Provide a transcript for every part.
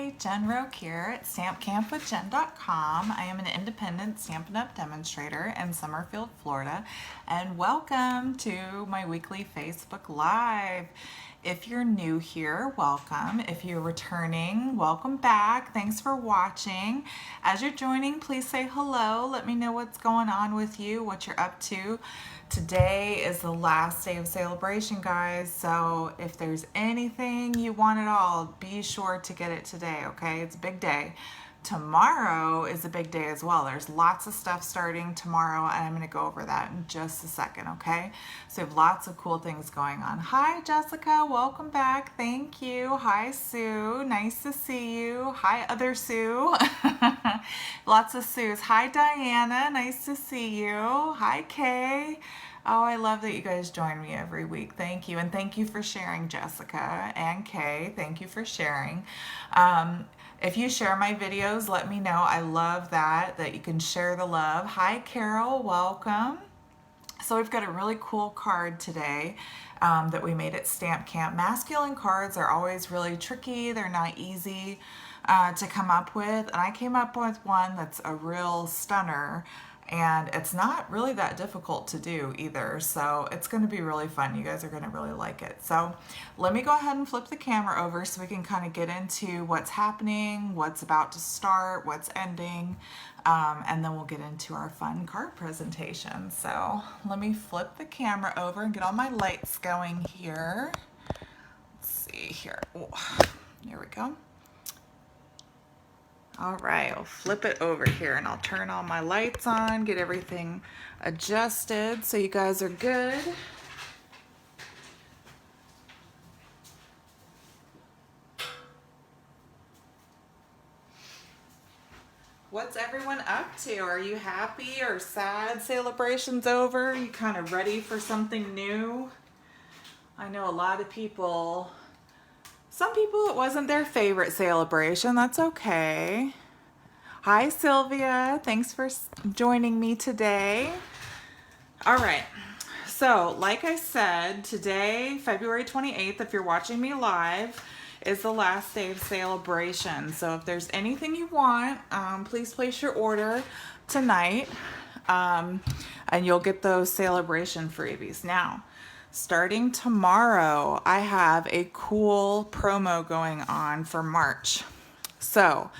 Hi, Jen Roque here at stampcampwithjen.com. I am an independent Stampin' Up! Demonstrator in Summerfield, Florida, and welcome to my weekly Facebook Live. If you're new here, welcome. If you're returning, welcome back. Thanks for watching. As you're joining, please say hello. Let me know what's going on with you, what you're up to. Today is the last day of celebration, guys, so if there's anything you want at all, be sure to get it today, okay? It's a big day. Tomorrow is a big day as well. There's lots of stuff starting tomorrow, and I'm going to go over that in just a second, okay? So we have lots of cool things going on. Hi, Jessica. Welcome back. Thank you. Hi, Sue. Nice to see you. Hi, other Sue. Lots of Sues. Hi, Diana. Nice to see you. Hi, Kay. Oh, I love that you guys join me every week. Thank you. And thank you for sharing, Jessica and Kay. Thank you for sharing. If you share my videos, let me know. I love that you can share the love. Hi, Carol. Welcome. So we've got a really cool card today that we made at Stamp Camp. Masculine cards are always really tricky. They're not easy to come up with. And I came up with one that's a real stunner. And it's not really that difficult to do either, so it's going to be really fun. You guys are going to really like it. So let me go ahead and flip the camera over so we can kind of get into what's happening, what's about to start, what's ending, and then we'll get into our fun card presentation. So let me flip the camera over and get all my lights going here. Let's see here. Oh, here we go. All right, I'll flip it over here and I'll turn all my lights on, get everything adjusted so you guys are good. What's everyone up to? Are you happy or sad? Celebration's over? Are you kind of ready for something new? I know a lot of people. Some people, it wasn't their favorite celebration. That's okay. Hi, Sylvia. Thanks for joining me today. All right. So, like I said, today, February 28th, if you're watching me live, is the last day of celebration. So, if there's anything you want, please place your order tonight, and you'll get those celebration freebies. Now, starting tomorrow, I have a cool promo going on for March. So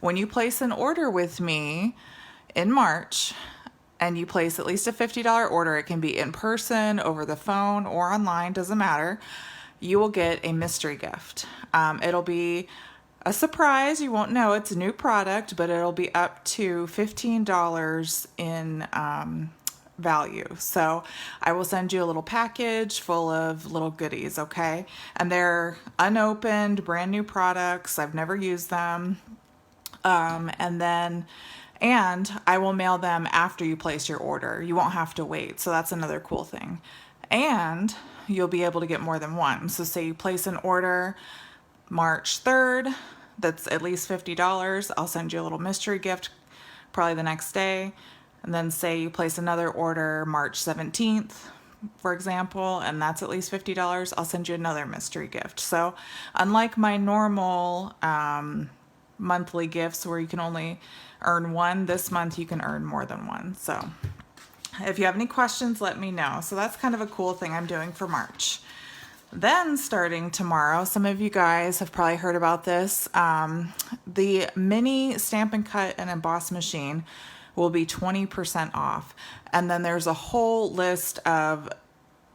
when you place an order with me in March and you place at least a $50 order, it can be in person, over the phone, or online, doesn't matter, you will get a mystery gift. It'll be a surprise. You won't know it's a new product, but it'll be up to $15 in value. So I will send you a little package full of little goodies, okay? And they're unopened, brand new products. I've never used them. And I will mail them after you place your order. You won't have to wait. So that's another cool thing. And you'll be able to get more than one. So say you place an order March 3rd, that's at least $50. I'll send you a little mystery gift probably the next day. And then say you place another order March 17th, for example, and that's at least $50, I'll send you another mystery gift. So unlike my normal monthly gifts where you can only earn one, this month you can earn more than one. So if you have any questions, let me know. So that's kind of a cool thing I'm doing for March. Then starting tomorrow, some of you guys have probably heard about this, the mini Stampin' Cut and Emboss machine will be 20% off. And then there's a whole list of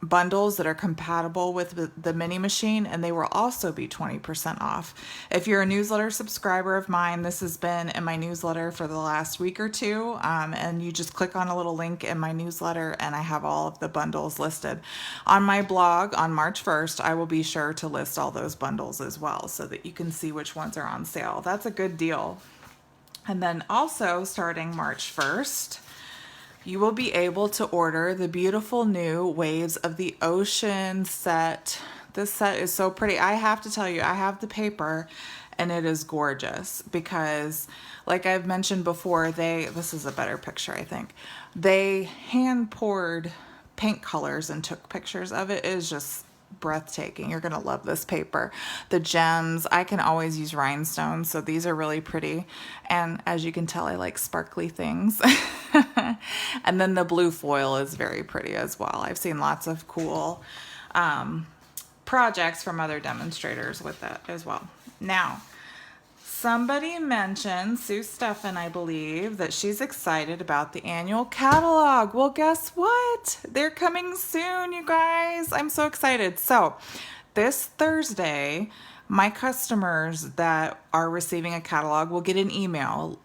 bundles that are compatible with the mini machine, and they will also be 20% off. If you're a newsletter subscriber of mine, this has been in my newsletter for the last week or two, and you just click on a little link in my newsletter and I have all of the bundles listed. On my blog on March 1st, I will be sure to list all those bundles as well so that you can see which ones are on sale. That's a good deal. And then also starting March 1st, you will be able to order the beautiful new Waves of the Ocean set. This set is so pretty. I have to tell you, I have the paper and it is gorgeous because, like I've mentioned before, this is a better picture, I think. They hand poured paint colors and took pictures of it. It is just breathtaking. You're gonna love this paper. The gems, I can always use rhinestones, so these are really pretty. And as you can tell, I like sparkly things. And then the blue foil is very pretty as well. I've seen lots of cool projects from other demonstrators with that as well. Now, somebody mentioned, Sue Steffen, I believe, that she's excited about the annual catalog. Well, guess what? They're coming soon, you guys. I'm so excited. So this Thursday, my customers that are receiving a catalog will get an email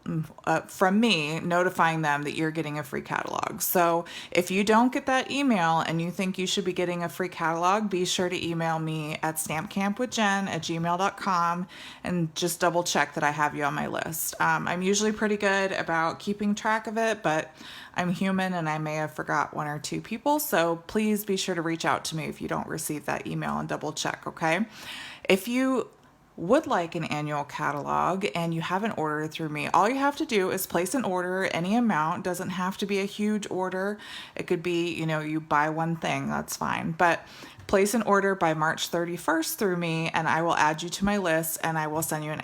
from me notifying them that you're getting a free catalog. So if you don't get that email and you think you should be getting a free catalog, be sure to email me at stampcampwithjen@gmail.com and just double check that I have you on my list. I'm usually pretty good about keeping track of it, but I'm human and I may have forgot one or two people. So please be sure to reach out to me if you don't receive that email and double check, okay? If you would like an annual catalog and you haven't ordered through me, all you have to do is place an order, any amount. Doesn't have to be a huge order. It could be, you know, you buy one thing, that's fine. But place an order by March 31st through me and I will add you to my list and I will send you an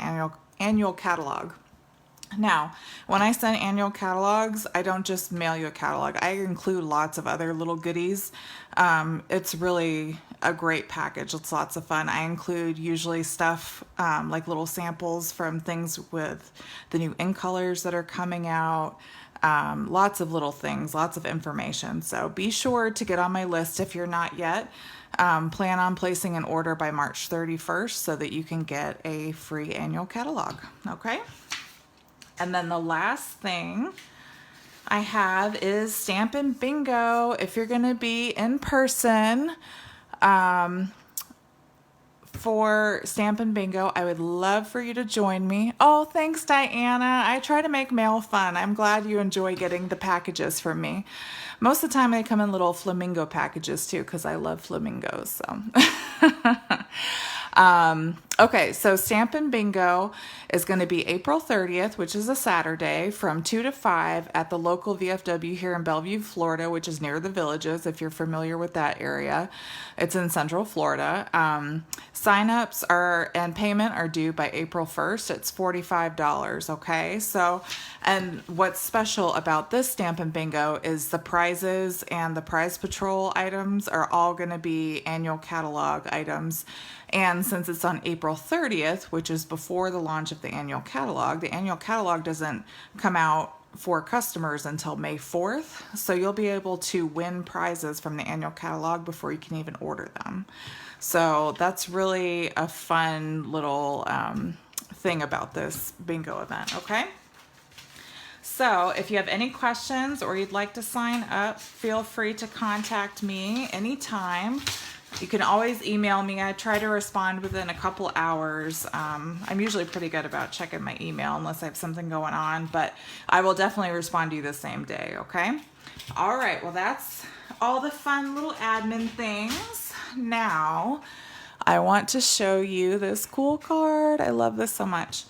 annual catalog. Now, when I send annual catalogs, I don't just mail you a catalog. I include lots of other little goodies. It's really a great package. It's lots of fun. I include usually stuff like little samples from things with the new ink colors that are coming out. Lots of little things, lots of information. So be sure to get on my list if you're not yet. Plan on placing an order by March 31st so that you can get a free annual catalog. Okay? And then the last thing I have is Stampin Bingo. If you're going to be in person for Stampin Bingo, I would love for you to join me. Oh, thanks, Diana. I try to make mail fun. I'm glad you enjoy getting the packages from me. Most of the time they come in little flamingo packages too because I love flamingos. So. Okay, so Stampin Bingo is going to be April 30th, which is a Saturday, from 2 to 5 at the local VFW here in Bellevue, Florida, which is near the Villages, if you're familiar with that area. It's in Central Florida. Sign-ups and payment are due by April 1st. It's $45, okay? So, and what's special about this Stampin Bingo is the prizes and the prize patrol items are all going to be annual catalog items. And since it's on April 30th, which is before the launch of the annual catalog doesn't come out for customers until May 4th. So you'll be able to win prizes from the annual catalog before you can even order them. So that's really a fun little thing about this bingo event, okay? So if you have any questions or you'd like to sign up, feel free to contact me anytime. You can always email me. I try to respond within a couple hours. I'm usually pretty good about checking my email unless I have something going on, but I will definitely respond to you the same day, okay? All right, well, that's all the fun little admin things. Now, I want to show you this cool card. I love this so much.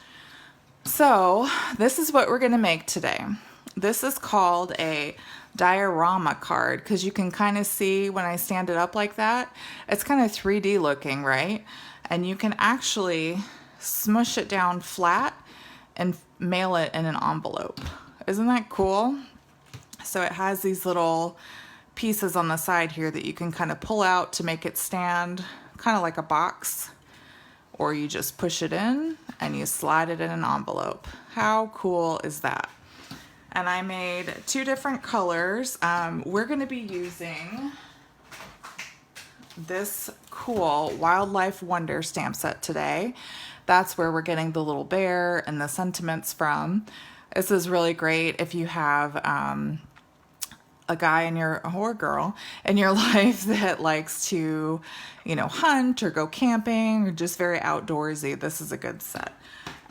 So, this is what we're going to make today. This is called a Diorama Card because you can kind of see when I stand it up like that, it's kind of 3D looking, right? And you can actually smush it down flat and mail it in an envelope. Isn't that cool? So it has these little pieces on the side here that you can kind of pull out to make it stand kind of like a box, or you just push it in and you slide it in an envelope. How cool is that? And I made two different colors. We're going to be using this cool Wildlife Wonder stamp set today. That's where we're getting the little bear and the sentiments from. This is really great if you have a guy in your, or girl in your life that likes to, you know, hunt or go camping or just very outdoorsy. This is a good set.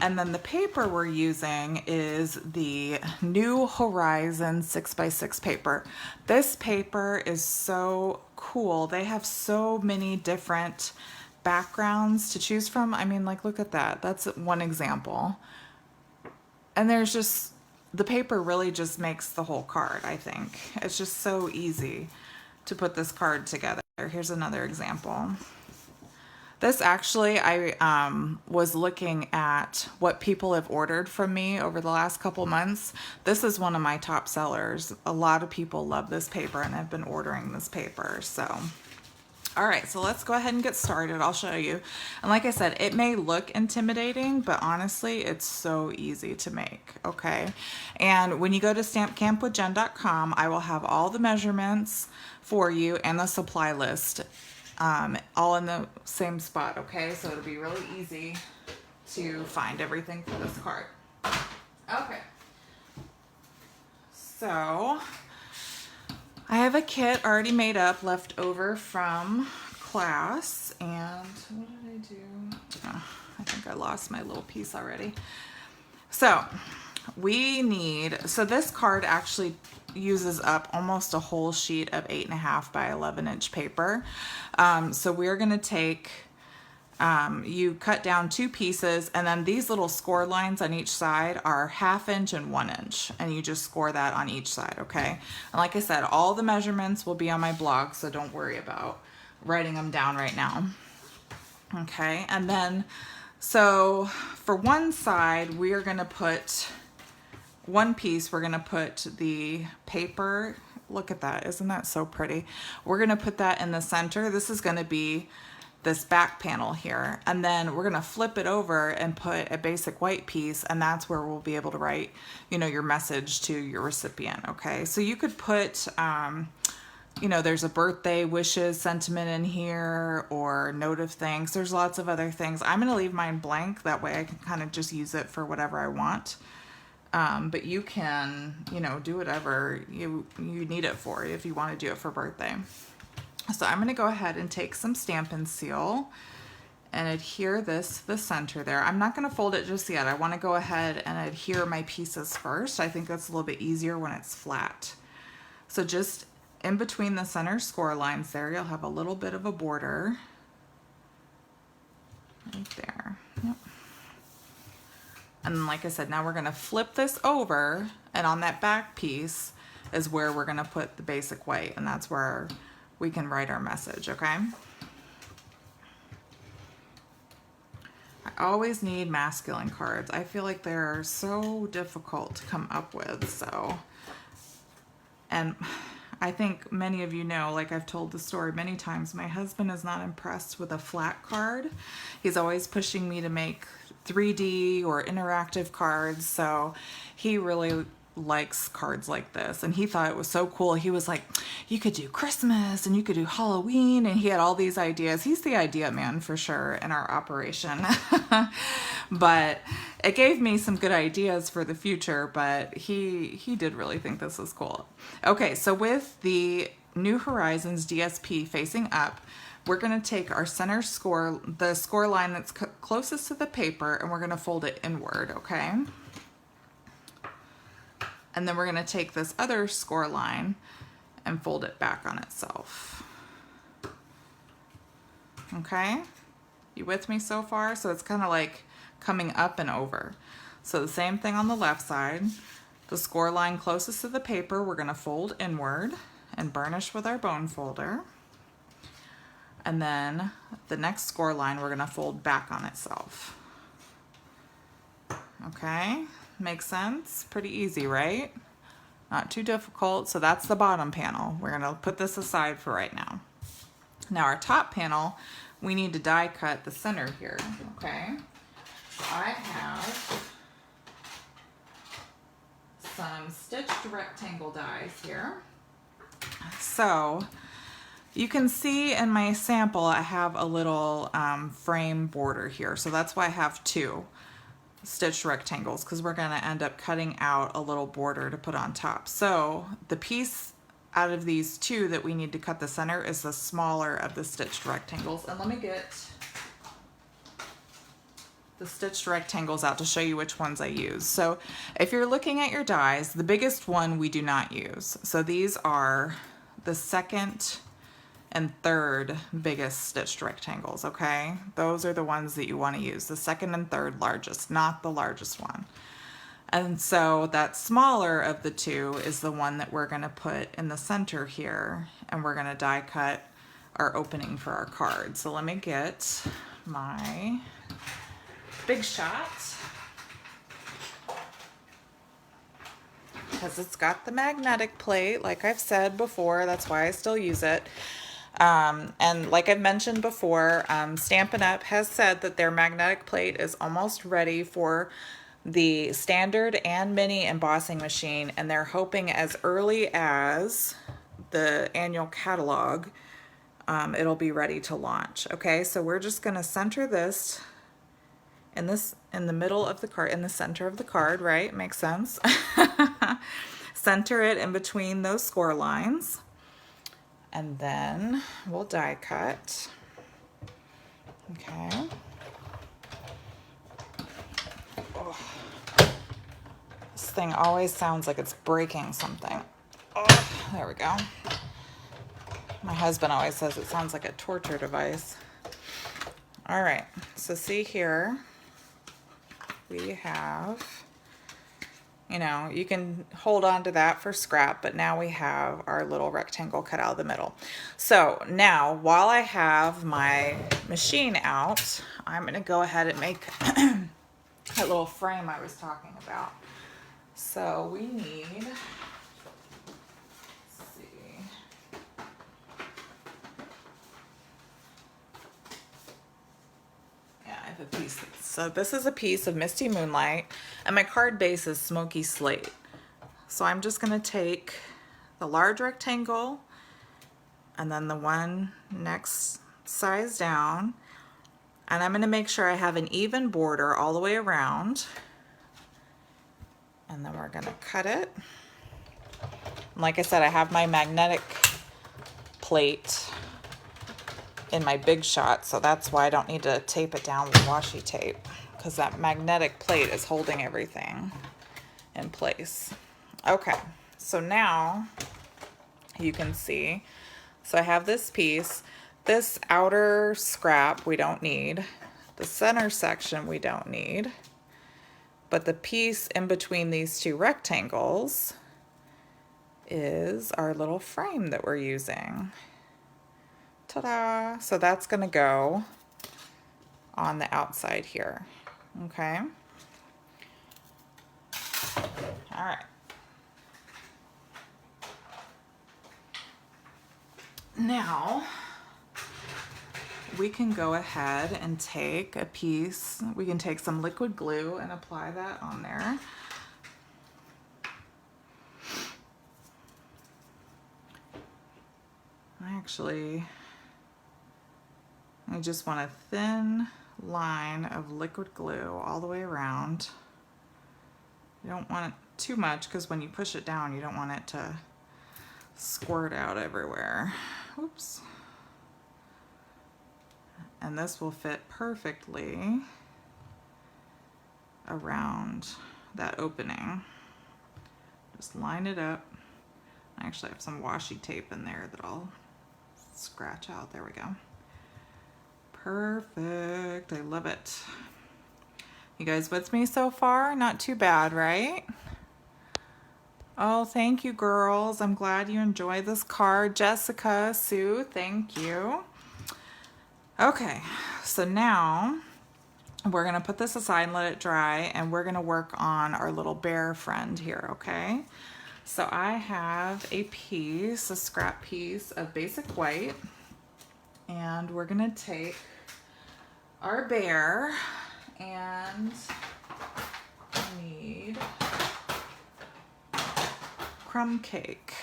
And then the paper we're using is the new Horizons 6x6 paper. This paper is so cool. They have so many different backgrounds to choose from. I mean, like, look at that. That's one example. And there's just, the paper really just makes the whole card, I think. It's just so easy to put this card together. Here's another example. This actually, I was looking at what people have ordered from me over the last couple months. This is one of my top sellers. A lot of people love this paper and have been ordering this paper. So, all right, so let's go ahead and get started. I'll show you. And like I said, it may look intimidating, but honestly, it's so easy to make, okay? And when you go to stampcampwithjen.com, I will have all the measurements for you and the supply list all in the same spot, okay? So it'll be really easy to find everything for this card. Okay. So I have a kit already made up, left over from class, and what did I do? Oh, I think I lost my little piece already. So so this card actually uses up almost a whole sheet of 8.5 by 11-inch paper. So we're gonna take, you cut down 2 pieces, and then these little score lines on each side are 1/2 inch and 1 inch, and you just score that on each side, okay? And like I said, all the measurements will be on my blog, so don't worry about writing them down right now. Okay, and then, so for one side, we're gonna put, one piece, we're gonna put the paper, look at that, isn't that so pretty? We're gonna put that in the center. This is gonna be this back panel here, and then we're gonna flip it over and put a basic white piece, and that's where we'll be able to write, you know, your message to your recipient, okay? So you could put, you know, there's a birthday wishes sentiment in here, or note of thanks. There's lots of other things. I'm gonna leave mine blank, that way I can kind of just use it for whatever I want. But you can, you know, do whatever you need it for if you want to do it for birthday. So I'm going to go ahead and take some Stampin' Seal and adhere this to the center there. I'm not going to fold it just yet. I want to go ahead and adhere my pieces first. I think that's a little bit easier when it's flat. So just in between the center score lines there, you'll have a little bit of a border right there. Yep. And like I said, now we're gonna flip this over, and on that back piece is where we're gonna put the basic white, and that's where we can write our message, okay? I always need masculine cards. I feel like they're so difficult to come up with, so. And I think many of you know, like I've told the story many times, my husband is not impressed with a flat card. He's always pushing me to make 3D or interactive cards, so he really likes cards like this, and he thought it was so cool. He was like, you could do Christmas and you could do Halloween, and he had all these ideas. He's the idea man for sure in our operation. But it gave me some good ideas for the future, but he did really think this was cool. Okay, so with the new Horizons DSP facing up, we're going to take our center score, the score line that's closest to the paper, and we're going to fold it inward, okay? And then we're going to take this other score line and fold it back on itself. Okay? You with me so far? So it's kind of like coming up and over. So the same thing on the left side. The score line closest to the paper, we're going to fold inward and burnish with our bone folder. And then the next score line, we're going to fold back on itself. Okay, makes sense? Pretty easy, right? Not too difficult. So that's the bottom panel. We're going to put this aside for right now. Now our top panel, we need to die cut the center here, okay? So I have some stitched rectangle dies here. So you can see in my sample, I have a little frame border here. So that's why I have 2 stitched rectangles, because we're going to end up cutting out a little border to put on top. So the piece out of these 2 that we need to cut the center is the smaller of the stitched rectangles. And let me get the stitched rectangles out to show you which ones I use. So if you're looking at your dies, the biggest one we do not use. So these are the second and third biggest stitched rectangles, okay? Those are the ones that you want to use, the second and third largest, not the largest one. And so that smaller of the 2 is the one that we're going to put in the center here, and we're going to die cut our opening for our card. So let me get my Big Shot, because it's got the magnetic plate, like I've said before. That's why I still use it. And like I've mentioned before, Stampin' Up! Has said that their magnetic plate is almost ready for the standard and mini embossing machine, and they're hoping as early as the annual catalog, it'll be ready to launch. Okay, so we're just going to center this in the middle of the card, in the center of the card, right? Makes sense. Center it in between those score lines. And then we'll die cut. Okay. Oh. This thing always sounds like it's breaking something. Oh, there we go. My husband always says it sounds like a torture device. All right, so see here, we have, you know, you can hold on to that for scrap, but now we have our little rectangle cut out of the middle. So now, while I have my machine out, I'm gonna go ahead and make that little frame I was talking about. So we need, let's see, yeah, I have a piece. So this is a piece of Misty Moonlight, and my card base is Smoky Slate. So I'm just gonna take the large rectangle and then the one next size down, and I'm gonna make sure I have an even border all the way around. And then we're gonna cut it. And like I said, I have my magnetic plate in my Big Shot, so that's why I don't need to tape it down with washi tape, because that magnetic plate is holding everything in place. Okay, so now you can see, so I have this piece. This outer scrap we don't need. The center section we don't need. But the piece in between these two rectangles is our little frame that we're using. Ta-da! So that's gonna go on the outside here, okay? All right. Now, we can go ahead and take a piece, we can take some liquid glue and apply that on there. I just want a thin line of liquid glue all the way around. You don't want it too much, because when you push it down, you don't want it to squirt out everywhere. Oops. And this will fit perfectly around that opening. Just line it up. I actually have some washi tape in there that I'll scratch out. There we go. Perfect. I love it. You guys with me so far? Not too bad, right? Oh, thank you, girls. I'm glad you enjoy this card. Jessica, Sue, thank you. Okay, so now we're gonna put this aside and let it dry, and we're gonna work on our little bear friend here, okay? So I have a piece, a scrap piece of basic white, and we're gonna take our bear, and we need crumb cake.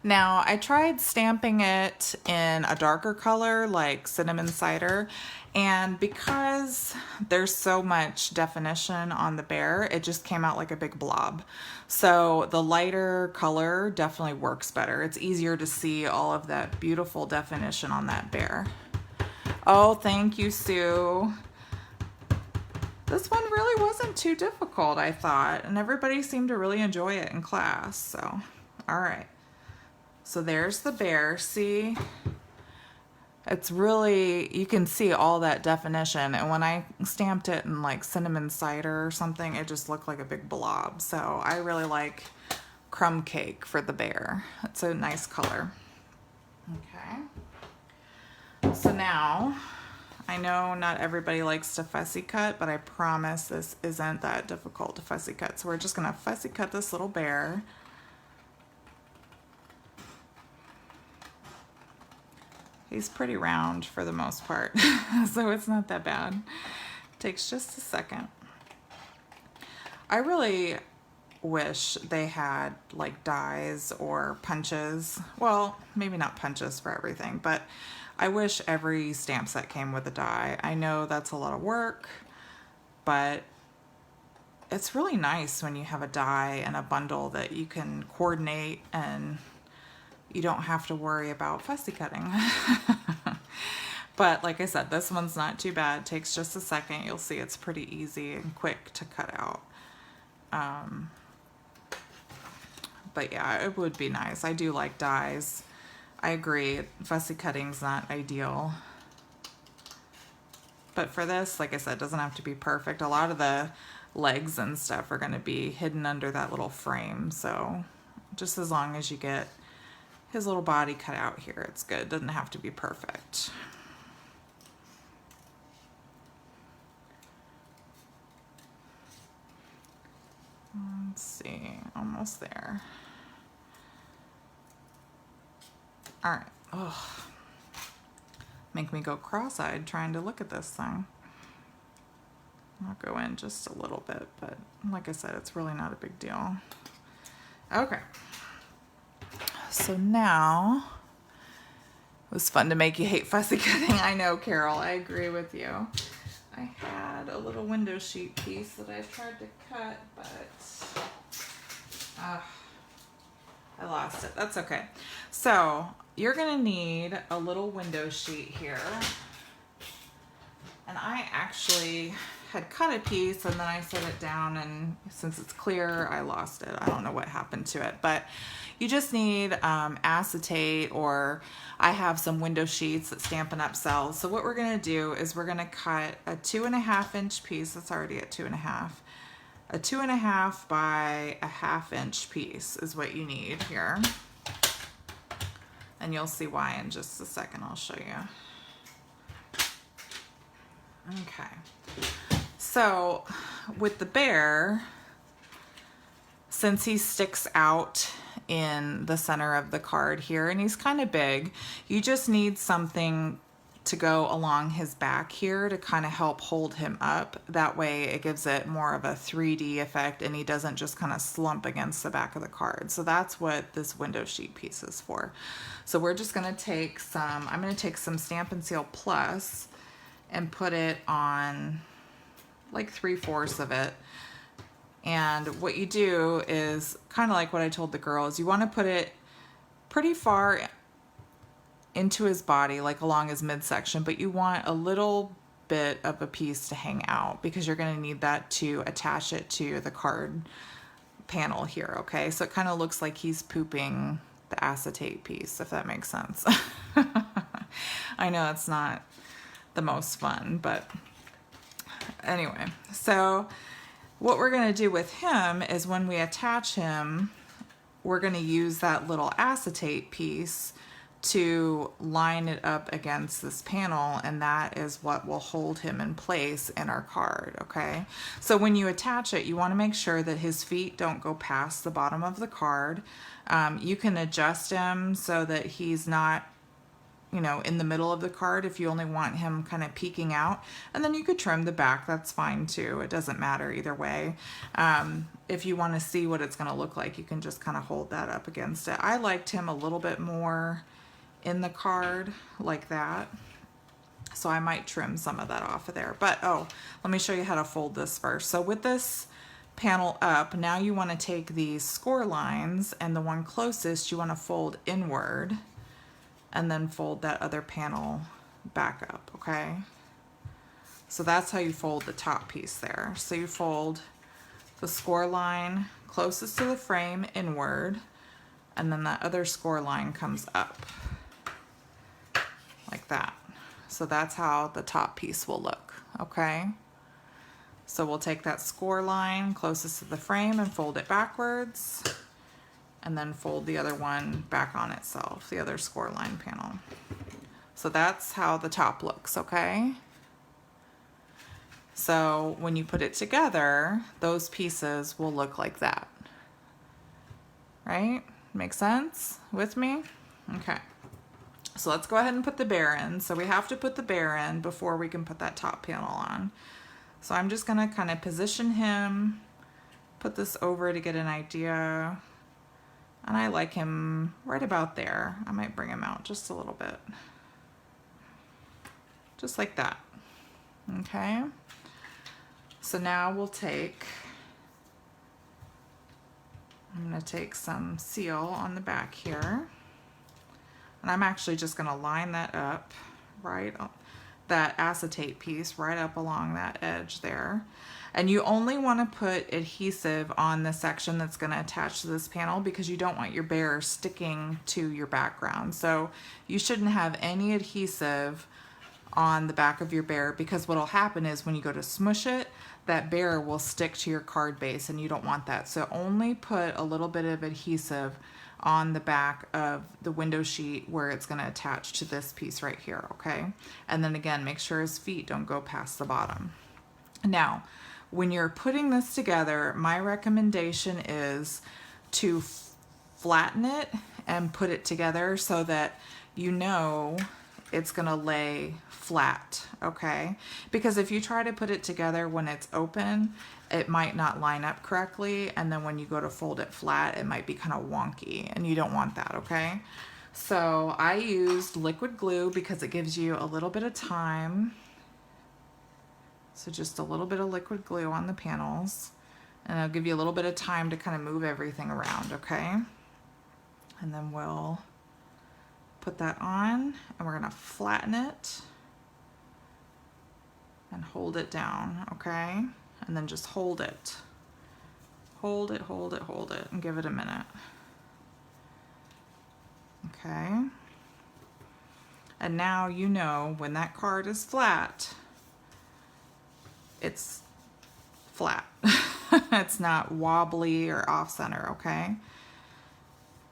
Now, I tried stamping it in a darker color like cinnamon cider, and because there's so much definition on the bear, it just came out like a big blob. So the lighter color definitely works better. It's easier to see all of that beautiful definition on that bear. Oh, thank you, Sue. This one really wasn't too difficult, I thought, and everybody seemed to really enjoy it in class, so all right. So there's the bear. See, it's really, you can see all that definition, and when I stamped it in like cinnamon cider or something, it just looked like a big blob. So I really like crumb cake for the bear. It's a nice color. Okay. So now, I know not everybody likes to fussy cut, but I promise this isn't that difficult to fussy cut. So we're just gonna fussy cut this little bear. He's pretty round for the most part, so it's not that bad. Takes just a second. I really wish they had like dies or punches. Well, maybe not punches for everything, but I wish every stamp set came with a die. I know that's a lot of work, but it's really nice when you have a die and a bundle that you can coordinate and you don't have to worry about fussy cutting. But like I said, this one's not too bad. It takes just a second. You'll see it's pretty easy and quick to cut out. But yeah, it would be nice. I do like dies. I agree, fussy cutting's not ideal. But for this, like I said, it doesn't have to be perfect. A lot of the legs and stuff are gonna be hidden under that little frame. So just as long as you get his little body cut out here, it's good. It doesn't have to be perfect. Let's see, almost there. All right. Oh, make me go cross-eyed trying to look at this thing. I'll go in just a little bit, but like I said, it's really not a big deal. Okay. So now, it was fun to make you hate fussy cutting. I know, Carol, I agree with you. I had a little window sheet piece that I tried to cut, but I lost it. That's okay. So you're gonna need a little window sheet here. And I actually had cut a piece and then I set it down, and since it's clear, I lost it. I don't know what happened to it, but you just need acetate, or I have some window sheets that Stampin' Up! Sells. So what we're gonna do is we're gonna cut a 2.5 inch piece. That's already at 2.5. A 2.5 by a 1/2 inch piece is what you need here. And you'll see why in just a second. I'll show you. Okay. So with the bear, since he sticks out in the center of the card here and he's kind of big, you just need something to go along his back here to kind of help hold him up. That way it gives it more of a 3D effect and he doesn't just kind of slump against the back of the card. So that's what this window sheet piece is for. So we're just gonna take some, I'm gonna take some Stampin' Seal Plus and put it on like 3/4 of it. And what you do is kind of like what I told the girls, you want to put it pretty far into his body, like along his midsection, but you want a little bit of a piece to hang out because you're going to need that to attach it to the card panel here, okay? So it kind of looks like he's pooping the acetate piece, if that makes sense. I know it's not the most fun, but anyway, so what we're going to do with him is when we attach him, we're going to use that little acetate piece to line it up against this panel, and that is what will hold him in place in our card, okay? So when you attach it, you want to make sure that his feet don't go past the bottom of the card. You can adjust him so that he's not, you know, in the middle of the card if you only want him kind of peeking out, and then you could trim the back. That's fine too. It doesn't matter either way. If you want to see what it's going to look like, you can just kind of hold that up against it. I liked him a little bit more in the card like that, so I might trim some of that off of there. But oh, let me show you how to fold this first. So with this panel up, now you want to take these score lines, and the one closest you want to fold inward and then fold that other panel back up, okay? So that's how you fold the top piece there. So you fold the score line closest to the frame inward, and then that other score line comes up like that. So that's how the top piece will look, okay? So we'll take that score line closest to the frame and fold it backwards, and then fold the other one back on itself, the other score line panel. So that's how the top looks, okay? So when you put it together, those pieces will look like that. Right? Make sense with me? Okay. So let's go ahead and put the bear in. So we have to put the bear in before we can put that top panel on. So I'm just gonna kind of position him, put this over to get an idea. And I like him right about there. I might bring him out just a little bit. Just like that. Okay. So now we'll take, I'm going to take some seal on the back here. And I'm actually just going to line that up, right, that acetate piece right up along that edge there. And you only want to put adhesive on the section that's going to attach to this panel because you don't want your bear sticking to your background. So you shouldn't have any adhesive on the back of your bear, because what will happen is when you go to smush it, that bear will stick to your card base and you don't want that. So only put a little bit of adhesive on the back of the window sheet where it's going to attach to this piece right here, okay? And then again, make sure his feet don't go past the bottom. Now, when you're putting this together, my recommendation is to flatten it and put it together so that you know it's gonna lay flat, okay? Because if you try to put it together when it's open, it might not line up correctly, and then when you go to fold it flat, it might be kind of wonky, and you don't want that, okay? So I used liquid glue because it gives you a little bit of time. So just a little bit of liquid glue on the panels, and it'll give you a little bit of time to kind of move everything around, okay? And then we'll put that on, and we're gonna flatten it and hold it down, okay? And then just hold it. Hold it, hold it, hold it, and give it a minute. Okay? And now you know when that card is flat, it's flat. It's not wobbly or off center, okay?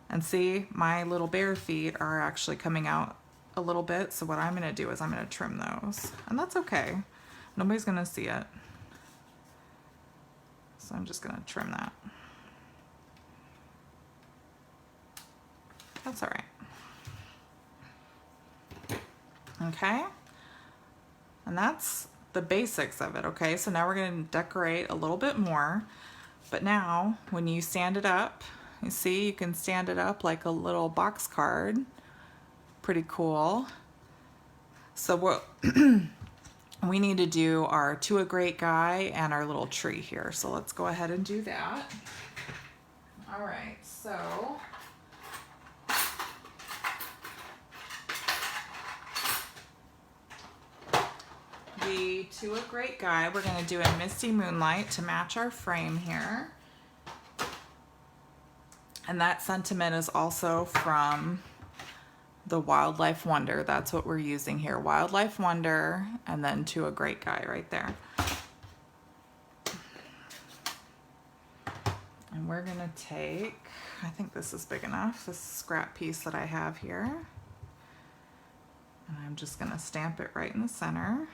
And see, my little bear feet are actually coming out a little bit, so what I'm gonna do is I'm gonna trim those. And that's okay. Nobody's gonna see it. So I'm just gonna trim that. That's all right. Okay? And that's the basics of it, okay? So now we're gonna decorate a little bit more. But now, when you stand it up, you see, you can stand it up like a little box card. Pretty cool. So what we need to do our To a Great Guy and our little tree here. So let's go ahead and do that. All right, so the To a Great Guy, we're gonna do in Misty Moonlight to match our frame here. And that sentiment is also from the Wildlife Wonder. That's what we're using here. Wildlife Wonder, and then To a Great Guy right there. And we're gonna take, I think this is big enough, this scrap piece that I have here. And I'm just gonna stamp it right in the center.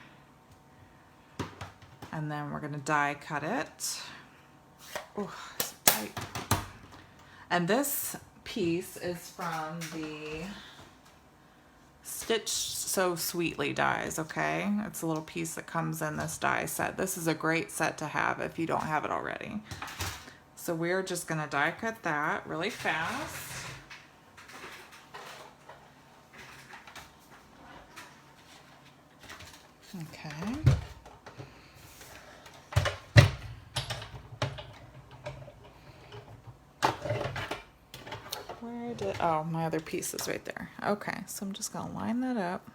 And then we're gonna die cut it. Oh, it's tight. And this piece is from the Stitch So Sweetly dies, okay? It's a little piece that comes in this die set. This is a great set to have if you don't have it already. So we're just gonna die cut that really fast. Okay. Where did, oh, my other piece is right there. Okay, so I'm just gonna line that up.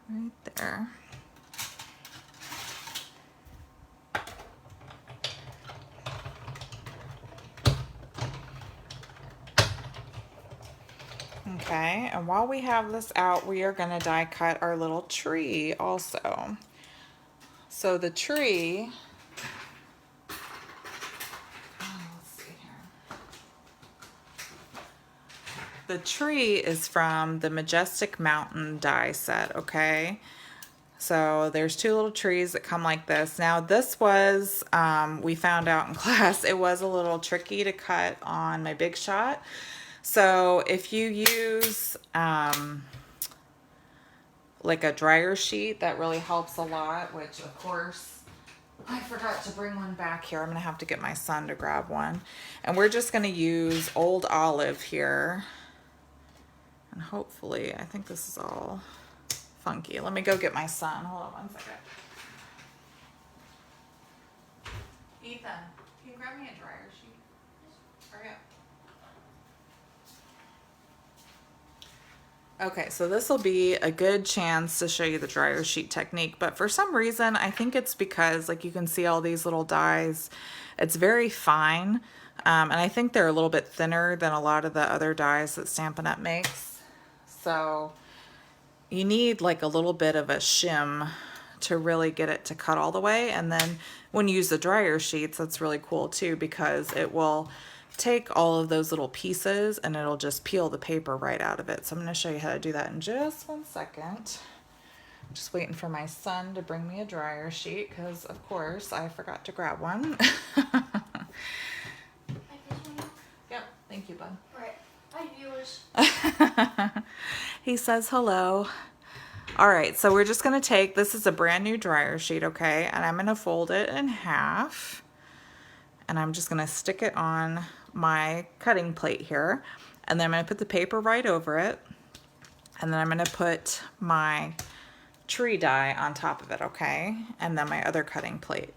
Right there. Okay, and while we have this out, we are gonna die cut our little tree also. So the tree, let's see here. the tree is from the Majestic Mountain die set, okay? So there's two little trees that come like this. Now this was, we found out in class, it was a little tricky to cut on my Big Shot. So if you use like a dryer sheet, that really helps a lot, which of course, I forgot to bring one back here. I'm gonna have to get my son to grab one. And we're just gonna use Old Olive here. And hopefully, I think this is all funky. Let me go get my son. Hold on one second. Ethan, can you grab me a dryer sheet? Hurry up. Okay, so this will be a good chance to show you the dryer sheet technique, but for some reason, I think it's because, like, you can see all these little dies. It's very fine, and I think they're a little bit thinner than a lot of the other dies that Stampin' Up! Makes. So you need like a little bit of a shim to really get it to cut all the way. And then when you use the dryer sheets, that's really cool too, because it will take all of those little pieces and it'll just peel the paper right out of it. So I'm going to show you how to do that in just 1 second. I'm just waiting for my son to bring me a dryer sheet because of course I forgot to grab one. Yep, thank you, bud. Right. Hi, viewers. He says hello. All right, so we're just gonna take, this is a brand new dryer sheet, okay? And I'm gonna fold it in half. And I'm just gonna stick it on my cutting plate here. And then I'm gonna put the paper right over it. And then I'm gonna put my tree die on top of it, okay? And then my other cutting plate.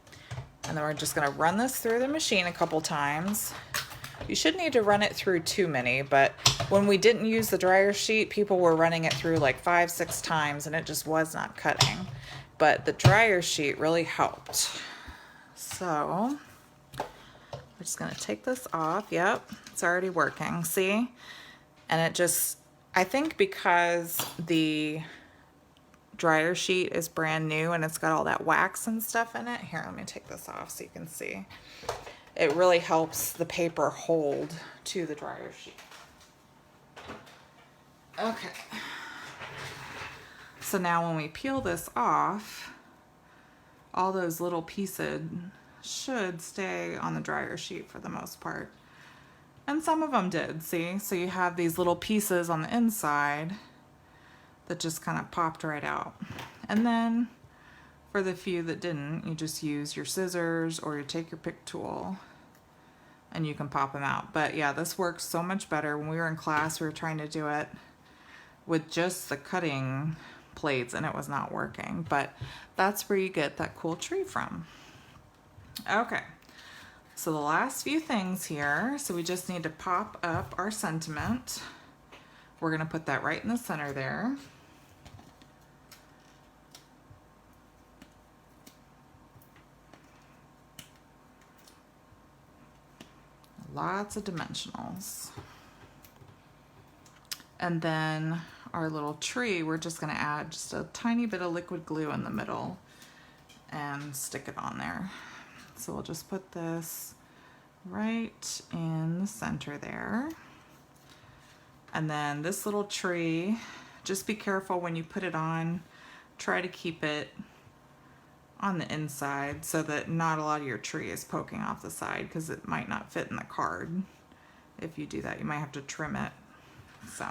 And then we're just gonna run this through the machine a couple times. You shouldn't need to run it through too many, but when we didn't use the dryer sheet, people were running it through like 5-6 times and it just was not cutting. But the dryer sheet really helped. So we're just gonna take this off. Yep, it's already working, see? And it just, I think because the dryer sheet is brand new and it's got all that wax and stuff in it. Here, let me take this off so you can see. It really helps the paper hold to the dryer sheet. Okay. So now when we peel this off, all those little pieces should stay on the dryer sheet for the most part. And some of them did, see? So you have these little pieces on the inside that just kind of popped right out. And then for the few that didn't, you just use your scissors or you take your pick tool and you can pop them out. But yeah, this works so much better. When we were in class, we were trying to do it with just the cutting plates and it was not working. But that's where you get that cool tree from. Okay, so the last few things here. So we just need to pop up our sentiment. We're gonna put that right in the center there. Lots of dimensionals. And then our little tree, we're just gonna add just a tiny bit of liquid glue in the middle and stick it on there. So we'll just put this right in the center there. And then this little tree, just be careful when you put it on, try to keep it on the inside so that not a lot of your tree is poking off the side because it might not fit in the card. If you do that, you might have to trim it. So,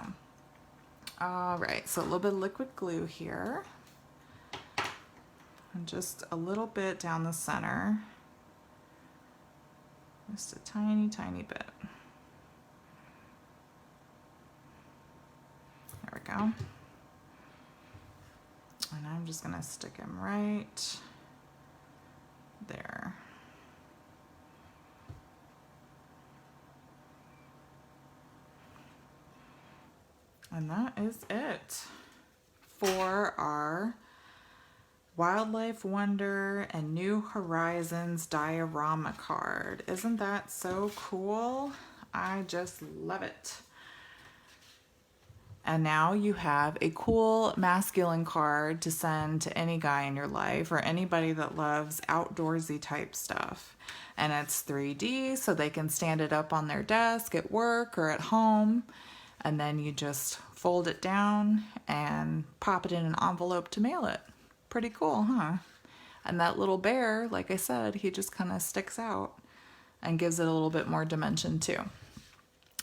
all right, so a little bit of liquid glue here. And just a little bit down the center. Just a tiny, tiny bit. There we go. And I'm just gonna stick him right there. And that is it for our Wildlife Wonder and New Horizons Diorama card. Isn't that so cool? I just love it. And now you have a cool masculine card to send to any guy in your life or anybody that loves outdoorsy type stuff. And it's 3D, so they can stand it up on their desk at work or at home. and then you just fold it down and pop it in an envelope to mail it. Pretty cool, huh? And that little bear, like I said, he just kind of sticks out and gives it a little bit more dimension too.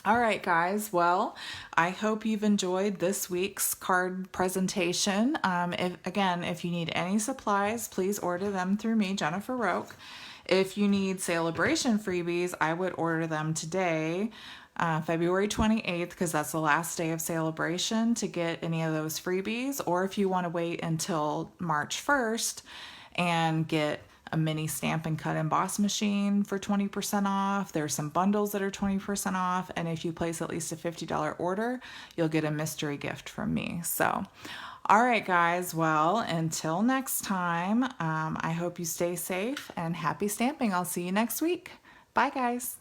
All right, guys. Well, I hope you've enjoyed this week's card presentation. If you need any supplies, please order them through me, Jennifer Roque. If you need Celebration freebies, I would order them today, February 28th, because that's the last day of Celebration to get any of those freebies. Or if you want to wait until March 1st and get a mini Stamp and Cut emboss machine for 20% off. There's some bundles that are 20% off. And if you place at least a $50 order, you'll get a mystery gift from me. So, all right, guys. Well, until next time, I hope you stay safe and happy stamping. I'll see you next week. Bye, guys.